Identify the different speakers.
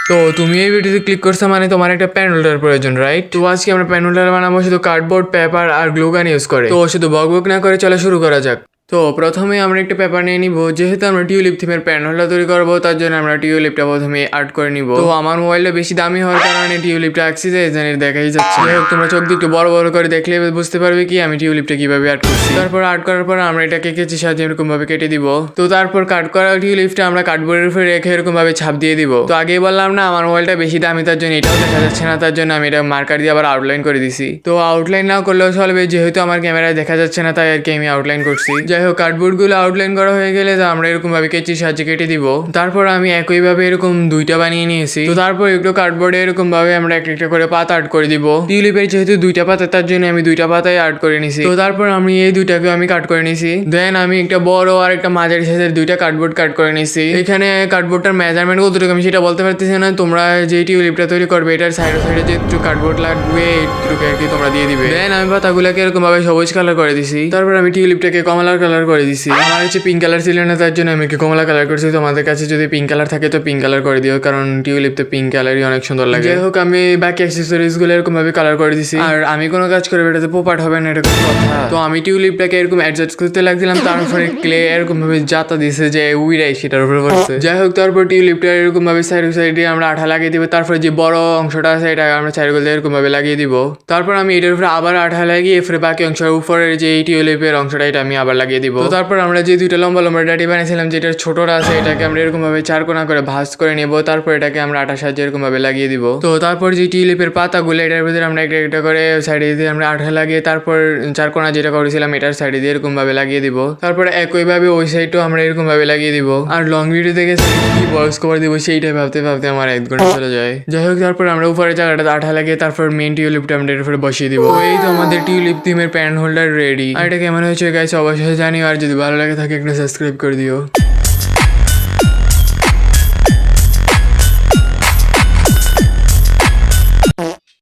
Speaker 1: তো তুমি এই ভিডিওতে ক্লিক করছো মানে তোমার একটা প্যান হোল্ডার প্রয়োজন, রাইট? তো আজকে আমরা প্যান হোল্ডার বানাবো শুধু কার্ডবোর্ড, পেপার আর গ্লু গান ইউজ করে। তো শুধু বকবক না করে চলো শুরু করা যাক। তো প্রথমে আমরা একটা পেপার নিয়ে নিব। যেহেতু আমরা টিউলিপ থিমের প্যান হোল্ডার তৈরি করবো, তার জন্য আমরা টিউলিপটা প্রথমে আর্ট করে নিব। তো আমার মোবাইলটা বেশি দামি হওয়ার কারণে টিউলিপটা আঁকছি যে দেখাই যাচ্ছে। যাই হোক, তোমরা চোখ দিয়ে একটু বড় বড় করে দেখলে বুঝতে পারবে কি আমি টিউলিপটা কিভাবে আর্ট করছি। তারপর আর্ট করার পর আমরা এটাকে কেচি সাহায্যে এরকম ভাবে কেটে দিব। তো তারপর কাট করা টিউলিপটা আমরা কার্ডবোর্ডের উপরে রেখে এরকম ভাবে ছাপ দিয়ে দিব। তো আগেই বললাম না আমার মোবাইলটা বেশি দামি, তার জন্য এটাও দেখা যাচ্ছে না, তার জন্য আমি এটা মার্কার দিয়ে আবার আউটলাইন করে দিছি। তো আউটলাইন না করলেও চলবে, যেহেতু আমার ক্যামেরায় দেখা যাচ্ছে না তাই আর কি আমি আউটলাইন করছি। যাই হোক, কার্ডবোর্ড গুলো আউটলাইন করা হয়ে গেলে তো আমরা এরকম ভাবে কেচির সাহায্যে কেটে দিব। তারপর আমি একইভাবে এরকম দুইটা বানিয়ে নিয়েছি। তো তারপর একটু কার্ডবোর্ডে এরকম ভাবে আমরা একটা করে পাতা আর্ট করে দিব। টিউলিপের যেহেতু দুইটা পাতা, তার জন্য আমি দুইটা পাতায় আর্ট করে নিছি। তো তারপর আমি এই দুইটাকে আমি কাট করে নিছি। দেন আমি একটা বড় আর একটা মাঝারি সাইজের দুইটা কার্ডবোর্ড কাট করে নিছি। এখানে কার্ডবোর্ডটার মেজারমেন্ট কতটুকু আমি সেটা বলতে পারতেছি না। তোমরা যে টিউলিপটা তৈরি করবে এটার সাইডে সাইডে যে একটু কার্ডবোর্ড লাগবে এইটুকু আর কি তোমরা দিয়ে দিবে। দেন আমি পাতাগুলোকে এরকম ভাবে সবুজ কালার করে দিছি। তারপর আমি টিউলিপটাকে কমলা কালার করে দিছি। আমার হচ্ছে পিঙ্ক কালার ছিল না, তার জন্য আমি কমলা কালার করছি। তোমাদের কাছে যদি পিঙ্ক কালার থাকে তো পিঙ্ক কালার করে দিও, কারণ টিউলিপ তো পিঙ্ক কালারই অনেক সুন্দর লাগে। যাই হোক, আমি বাকি অ্যাক্সেসরিজ গুলো এরকম ভাবে কালার করে দিছি। আর আমি কোনো কাজ করবো এটাতে পোপাট হবে না, এরকম কথা। তো আমি টিউলিপটাকে এরকম অ্যাডজাস্ট করতে লাগছিলাম, তার উপরে ক্লে এরকম ভাবে জাতা দিছে যে উইরাই সেটার উপরে পড়ছে। যাই হোক, তারপর টিউলিপটা এরকম ভাবে সাইডে আমরা আঠা লাগিয়ে দিব। তারপরে যে বড় অংশটা আছে এটা আমরা চারগুলো এরকম ভাবে লাগিয়ে দিব। তারপর আমি এটার উপরে আবার আঠা লাগিয়ে এরপরে বাকি অংশের উপরের যে টিউলিপের অংশটা এটা আমি আবার লাগিয়ে দিব। তো তারপর আমরা যে দুইটা লম্বা লম্বা ডাটি বানিয়েছিলাম, যেটা ছোটটা আছে এটাকে আমরা এরকম ভাবে চারকোনা করে ভাঁজ করে নেব। তারপর এটাকে আমরা আঠার সাহায্যে এরকম ভাবে লাগিয়ে দিব। তো তারপর যে টিউলিপের পাতাগুলো এটার ভিতরে আমরা একটা করে সাইডে দিয়ে আমরা আঠা লাগিয়ে তারপর চারকোনা যেটা করেছিলাম এটার সাইডে দিয়ে এরকম ভাবে লাগিয়ে দিব। তারপর একইভাবে ওই সাইডটাও আমরা এরকম ভাবে লাগিয়ে দিব। আর লং ভিডিও থেকে কি বক্স কভার দিব সেইটাই ভাবতে ভাবতে আমার 1 ঘন্টা চলে যায়। যাই হোক, তারপর আমরা উপরে জায়গাটা আঠা লাগিয়ে তারপর মেন টিউলিপটা আমরা এর উপরে বসিয়ে দিব। এই তো আমাদের টিউলিপ থিমের প্যান হোল্ডার রেডি। আর এটা কেমন হয়েছে গাইস অবশ্যই জানিও, আর যদি ভালো লাগে থাকে একটা সাবস্ক্রাইব করে দিও।